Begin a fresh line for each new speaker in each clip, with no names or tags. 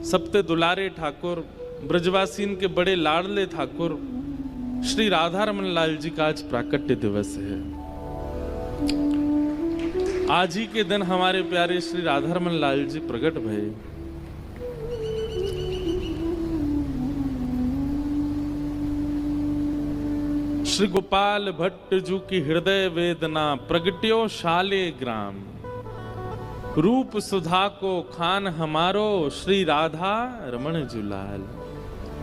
सबते दुलारे ठाकुर, ब्रजवासीन के बड़े लाडले ठाकुर श्री राधा रमन लाल जी का आज प्राकट्य दिवस है। आज ही के दिन हमारे प्यारे श्री राधा रमन लाल जी प्रकट भये। श्री गोपाल भट्ट जू की हृदय वेदना प्रगट्यो शाले ग्राम, रूप सुधा को खान हमारो श्री राधा रमण जुलाल।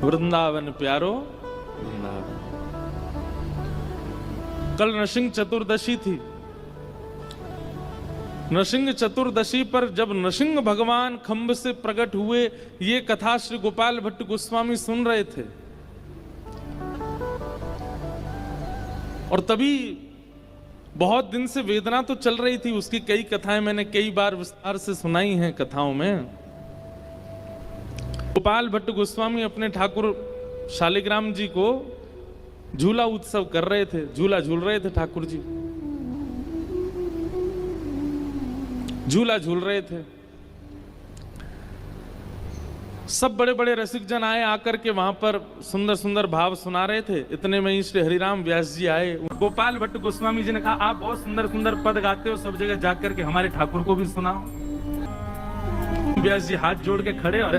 वृंदावन प्यारो वृंदावन। कल नृसिंह चतुर्दशी थी। नृसिंह चतुर्दशी पर जब नृसिंह भगवान खंभ से प्रकट हुए, ये कथा श्री गोपाल भट्ट गोस्वामी सुन रहे थे और तभी बहुत दिन से वेदना तो चल रही थी। उसकी कई कथाएं मैंने कई बार विस्तार से सुनाई हैं कथाओं में। गोपाल भट्ट गोस्वामी अपने ठाकुर शालिग्राम जी को झूला उत्सव कर रहे थे, झूला झूल रहे थे। ठाकुर जी झूला झूल रहे थे। सब बड़े बड़े रसिक जन आए, आकर के वहां पर सुंदर सुंदर भाव सुना रहे थे। इतने में ही श्री हरिराम व्यास जी आए। गोपाल भट्ट गोस्वामी जी ने कहा, आप बहुत सुंदर सुंदर पद गाते हो, सब जगह जाकर के हमारे ठाकुर को भी सुनाओ। व्यास जी हाथ जोड़ के खड़े और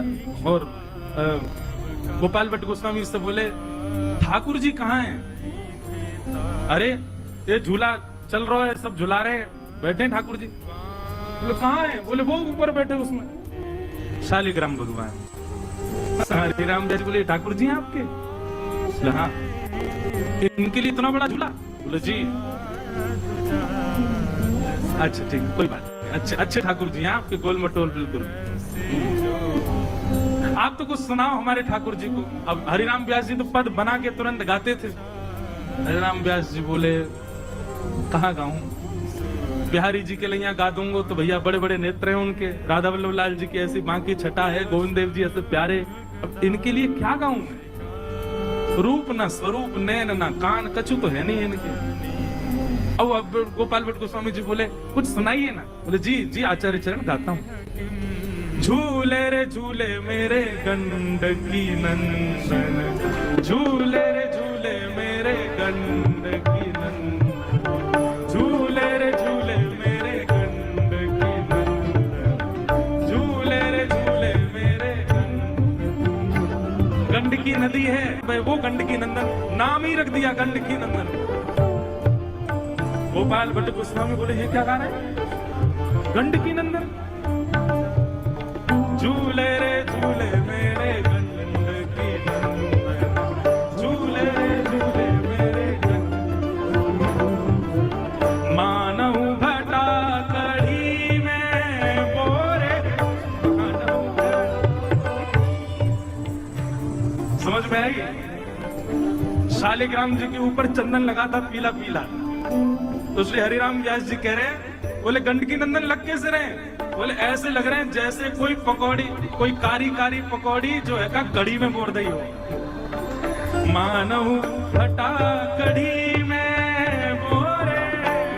गोपाल भट्ट गोस्वामी से बोले, ठाकुर जी कहाँ हैं? अरे ये झूला चल रहा है, सब झुला रहे हैं, बैठे ठाकुर जी। बोले कहाँ है? बोले वो ऊपर बैठे उसमें शालिग्राम भगवान। हरिराम व्यास बोले, ठाकुर जी हैं आपके? हाँ। इनके लिए इतना बड़ा झूला? बोले जी। अच्छा ठीक, कोई बात नहीं। अच्छे अच्छे ठाकुर जी हैं आपके, गोल मटोल बिल्कुल। आप तो कुछ सुनाओ हमारे ठाकुर जी को। अब हरिराम व्यास जी तो पद बना के तुरंत गाते थे। हरिराम व्यास जी बोले, कहाँ गाऊं? बिहारी जी के लिए यहाँ गा दूंगा तो भैया बड़े बड़े नेत्र हैं उनके, राधा वल्लभ लाल जी की ऐसी माँ की छटा है, गोविंद देव जी ऐसे प्यारे, अब इनके लिए क्या गाऊं मैं? रूप ना स्वरूप, नैन ना कान, कछु तो है नहीं इनके। अब गोपाल भट्ट गोस्वामी जी बोले, कुछ सुनाइए ना। बोले जी जी आचार्य चरण गाता हूँ। झूले रे झूले मेरे गंडकी नंदन, झूले रे झूले मेरे गंडकी नंदन, झूले रे झूले मेरे गंडकी नंदन, झूले रे झूले मेरे गंडकी नदी है भाई, वो गंडकी नंदन, नाम ही रख दिया गंडकी नंदन। गोपाल भट्ट गोस्वामी बोले, ये क्या गा रहे हैं? गंडकी नंदन। झूले रे झूले मेरे गंडकी नंदन, झूले रे झूले मेरे गंडकी, मानव भटा कढ़ी में बोरे। समझ में आई? शालिग्राम जी के ऊपर चंदन लगा था पीला पीला, तो श्री हरिराम व्यास जी कह रहे हैं, बोले गंडकी नंदन लग कैसे रहे? बोले ऐसे लग रहे हैं जैसे कोई पकौड़ी, कोई कारी कारी पकौड़ी जो है का कढ़ी में बोर दी हो। मानव भटा कढ़ी में बोरे,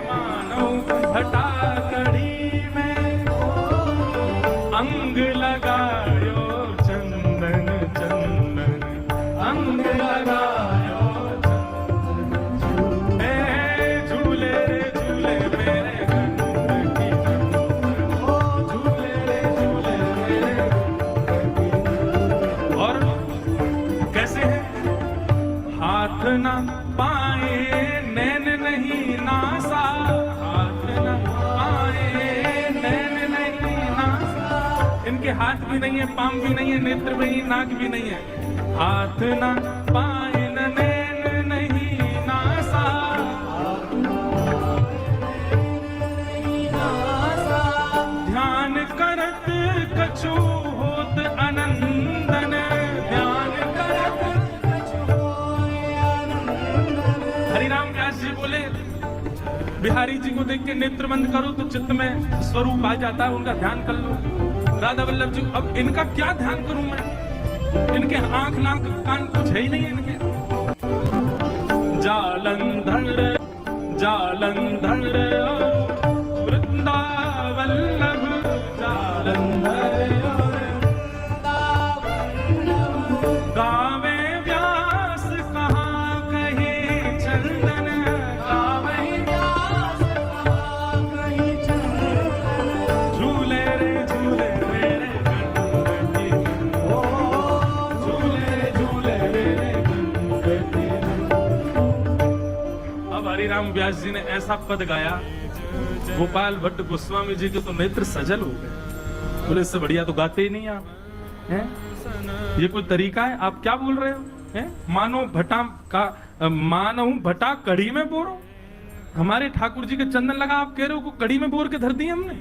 मानव भटा कढ़ी में अंग लगायो चंदन चंदन, अंग लगायो चंदन, झूले रे झूले मेरे गंडकी नंदन, झूले रे झूले मेरे गंडकी। और कैसे है? हाथ ना पाए नैन नहीं नासा, हाथ ना पाए नैन नहीं नासा। इनके हाथ भी नहीं है, पांव भी नहीं है, नेत्र भी नहीं, नाक भी नहीं है। हाथ ना पाए नैन नहीं नासा, ध्यान करत कछु होत अनंदन, ध्यान करत कछु होत अनंदन। हरिराम व्यास जी बोले, बिहारी जी को देख के नेत्र बंद करो तो चित्त में स्वरूप आ जाता है, उनका ध्यान कर लो। राधा वल्लभ जी, अब इनका क्या ध्यान करूं मैं? इनके आंख नाक कान कुछ है ही नहीं इनके। जालंधर जालंधर वृंदावल्लभ, जालंधर हरिराम व्यास जी ने ऐसा पद गाया, गोपाल भट्ट गोस्वामी जी के तो नेत्र सजल हो गए। बोले इससे बढ़िया तो गाते ही नहीं आप, हैं? ये कोई तरीका है? आप क्या बोल रहे हो? हैं? मानो भटा कड़ी में बोरो। हमारे ठाकुर जी के चंदन लगा, आप कह रहे हो को कड़ी में बोर के धर दिए हमने।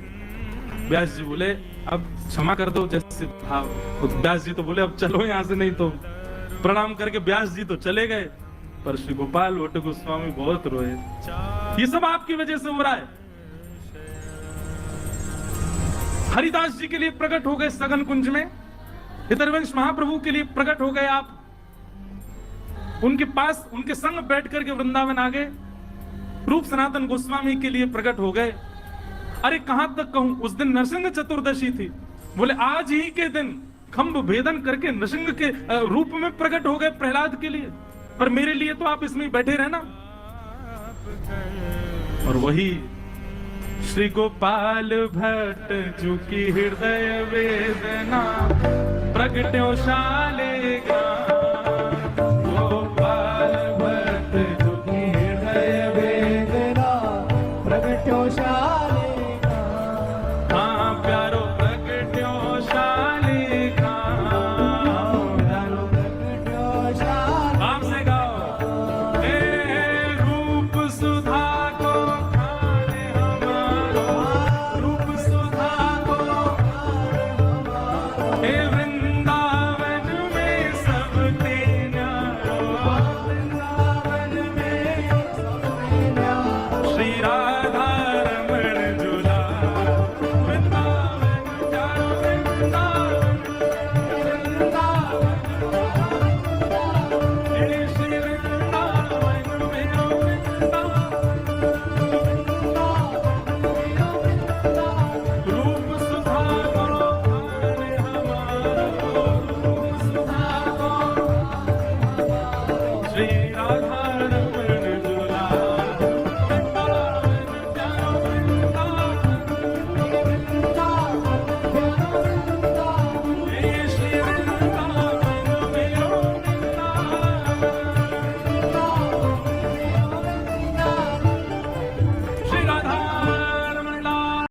व्यास जी बोले अब क्षमा कर दो जैसे भाव। तो व्यास जी तो बोले अब चलो यहां से, नहीं तो प्रणाम करके व्यास जी तो चले गए। पर श्री गोपाल भट्ट गोस्वामी बहुत रोए। ये सब आपकी वजह से हो रहा है। हरिदास जी के लिए प्रकट हो गए सघन कुंज में, इतरवंश महाप्रभु के लिए प्रकट हो गए आप, उनके पास उनके संग बैठ करके वृंदावन आ गए। रूप सनातन गोस्वामी के लिए प्रकट हो गए। अरे कहां तक कहूं, उस दिन नरसिंह चतुर्दशी थी। बोले आज ही के दिन खंभ भेदन करके नरसिंह के रूप में प्रकट हो गए प्रहलाद के लिए। पर मेरे लिए तो आप इसमें बैठे रहना। और वही श्री गोपाल भट्ट जो की हृदय वेदना प्रगट्यो शाले ग्राम